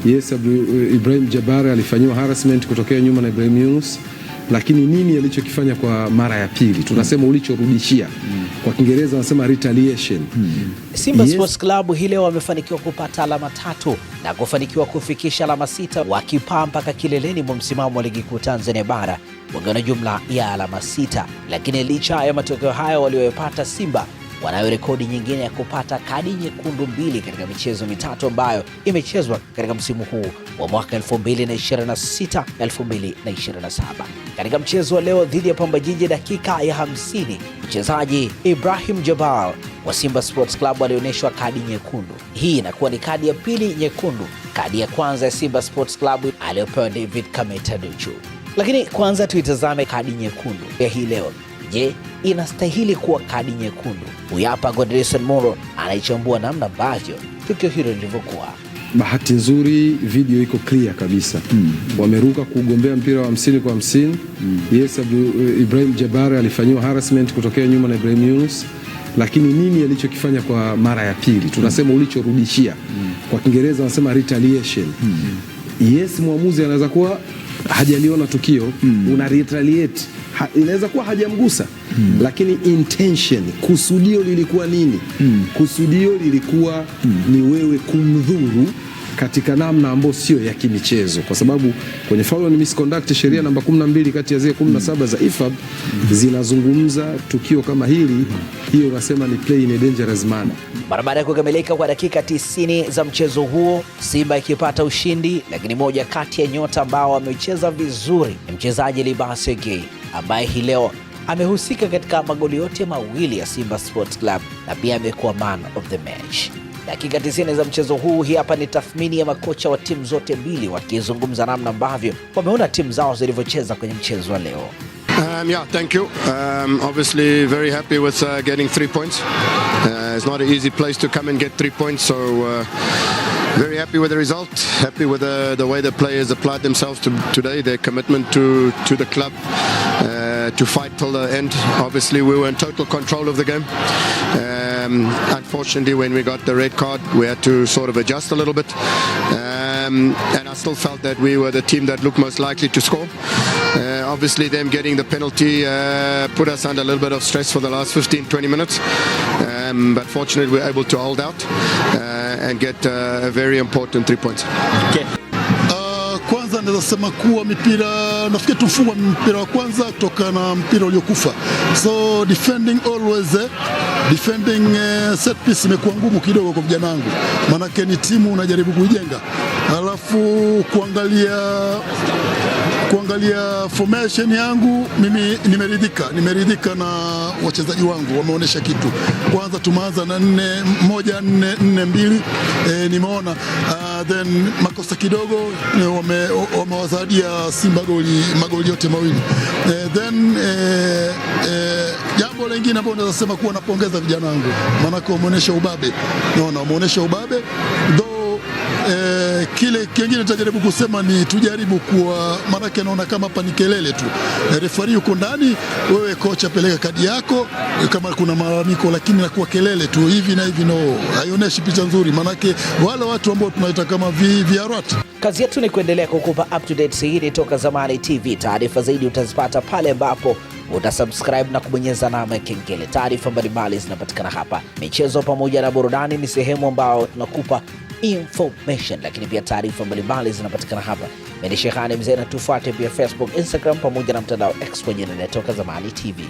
Yes, Ibrahim Jabara alifanyiwa harassment kutokea nyuma na Ibrahim Yunus, lakini nini alichokifanya kwa mara ya pili? Tunasema ulichorudishia. Kwa Kiingereza wanasema retaliation. Simba Sports Club hii leo wamefanikiwa kupata alama 3 na kufanikiwa kufikisha alama 6, wakipaa mpaka kileleni mwa msimamo wa ligi kuu Tanzania bara wakiwa na jumla ya alama 6. Lakini licha ya matokeo hayo waliyopata, Simba wanayo rekodi nyingine ya kupata kadi nyekundu 2 katika michezo mitatu ambayo imechezwa katika msimu huu wa mwaka 2026-2027. Katika mchezo wa leo dhidi ya Pamba Jiji, dakika ya 50, mchezaji Ibrahim Jabal wa Simba Sports Club alionyeshwa kadi nyekundu. Hii inakuwa ni kadi ya pili nyekundu. Kadi ya kwanza ya Simba Sports Club aliyopewa David Kameta Duchu. Lakini kwanza tuitazame kadi nyekundu ya hii leo. Je, inastahili kuwa kadi nyekundu? Huyu hapa Godrison Moro anaichambua namna ambavyo tukio hilo lilivyokuwa. Bahati nzuri video iko clear kabisa. Wameruka kugombea mpira wa 50 kwa 50. Yes, Ibrahim Jabara alifanyiwa harassment kutokea nyuma na Ibrahim Yunus, lakini nini alichokifanya kwa mara ya pili? Tunasema ulichorudishia. Kwa Kiingereza wanasema retaliation. Yes, muamuzi anaweza kuwa hajaliona tukio, una retaliate. Inaweza kuwa hajamgusa, lakini intention, kusudio lilikuwa nini? Kusudio lilikuwa ni wewe kumdhuru katika namna ambayo sio ya kimichezo, kwa sababu kwenye foul and misconduct sheria namba 12 kati ya zile 17 za IFAB zinazungumza tukio kama hili. Hiyo unasema ni play in a dangerous manner. Baada ya kukamilika kwa dakika 90 za mchezo huo, Simba ikipata ushindi, lakini moja kati ya nyota ambao wamecheza vizuri ni mchezaji Libase Gay, ambaye hii leo amehusika katika magoli yote mawili ya Simba Sports Club na pia amekuwa man of the match. Dakika 90 za mchezo huu, hii hapa ni tathmini ya makocha wa timu zote mbili wakizungumza namna ambavyo wameona timu zao zilivyocheza kwenye mchezo wa leo. Thank you. Obviously very happy with getting 3 points. It's not an easy place to come and get 3 points, so very happy with the result, happy with the way the players applied themselves today, their commitment to the club, to fight till the end. Obviously we were in total control of the game. Unfortunately, when we got the red card, we had to sort of adjust a little bit. And I still felt that we were the team that looked most likely to score. Obviously, them getting the penalty put us under a little bit of stress for the last 15-20 minutes. But fortunately, we were able to hold out and get a very important 3 points. Okay. Kwanza naweza sema kuwa mipira, nafikiri tufunga mpira wa kwanza kutoka na mpira uliokufa. So defending always, set piece imekuwa ngumu kidogo kwa vijana wangu. Maanake ni timu unajaribu kuijenga. Alafu kuangalia formation yangu, mimi nimeridhika na wachezaji wangu, wameonyesha kitu. Kwanza tumeanza na 4-1-4-4-2, nimeona then makosa kidogo wamewazadia Simba magoli yote mawili. Then jambo lingine ambalo naweza sema kuwa napongeza vijana wangu, maana wameonyesha ubabe. Naona wameonyesha ubabe. Kile kingine tutajaribu kusema ni tujaribu kuwa, maana naona kama hapa ni kelele tu. Referee yuko ndani, wewe kocha peleka kadi yako kama kuna malalamiko, lakini nakuwa kelele tu hivi na hivi, no, haionyeshi picha nzuri, maana wale watu ambao tunaita kama viarati. Kazi yetu ni kuendelea kukupa up to date zaidi toka Zamani TV. Taarifa zaidi utazipata pale ambapo utasubscribe na kubonyeza alama ya kengele. Taarifa mbalimbali zinapatikana hapa. Michezo pamoja na burudani ni sehemu ambayo tunakupa information, lakini pia taarifa mbalimbali zinapatikana hapa. Mimi ni Shehani Mzee, na tufuate pia Facebook, Instagram pamoja na mtandao X kwenye Toka Zamani TV.